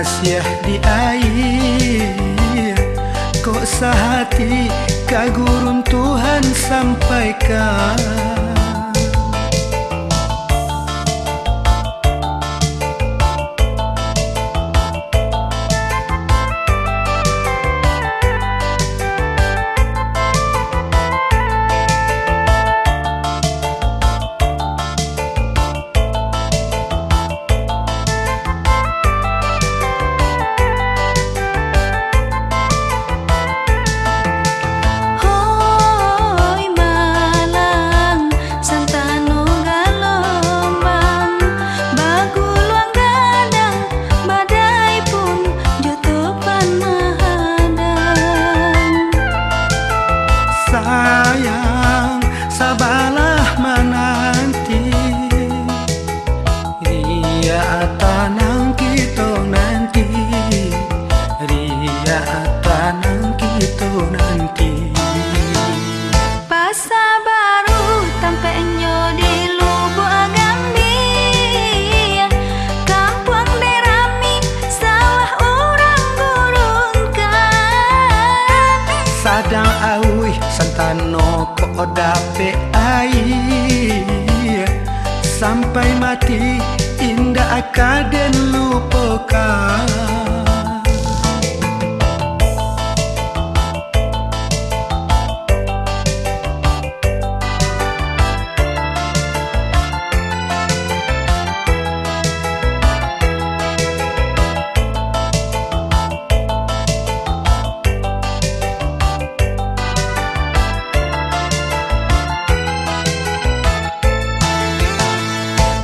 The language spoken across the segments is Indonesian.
kasih di air, kok sehati kagurun Tuhan sampaikan. Sayang, sabalah menanti Ria tanang kita nanti, Ria tanang kita nanti. Pasar baru tampaknya di Lubuk Gambir, kampung derami sawah orang gurunkan. Sadang awi santano kok dape air, sampai mati indah akaden lupakan.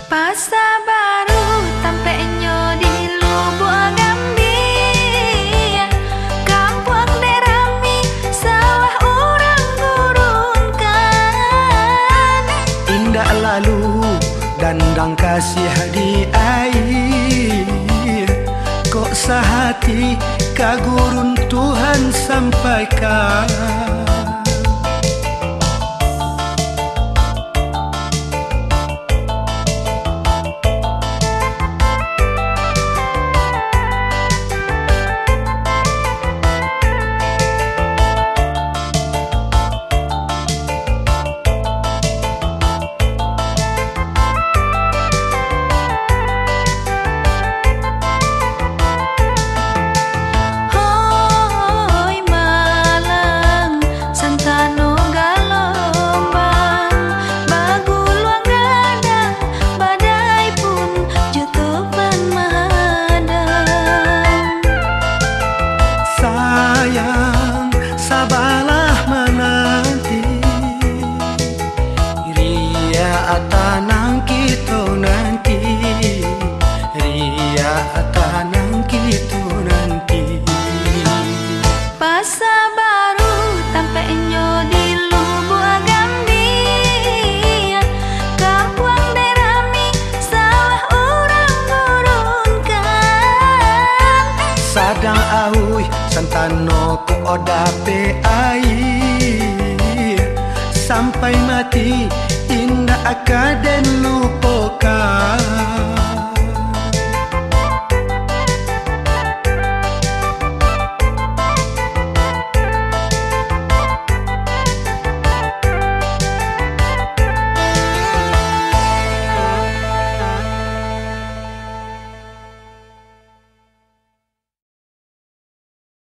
Pasar baru tampaknya di Lubuk Gambir, kampung derami sawah orang gurunkan. Indah lalu dandang kasih di air, kok sehati kagurun Tuhan sampaikan. Sayang, sabalah menanti Ria tanang kita nanti, Ria tanang kita nanti. Pasar baru tampaknya di Lubuk Gambir, kampung derami sawah orang gurunkan. Sadang awi santano kok dape air, sampai mati indah akaden lupa.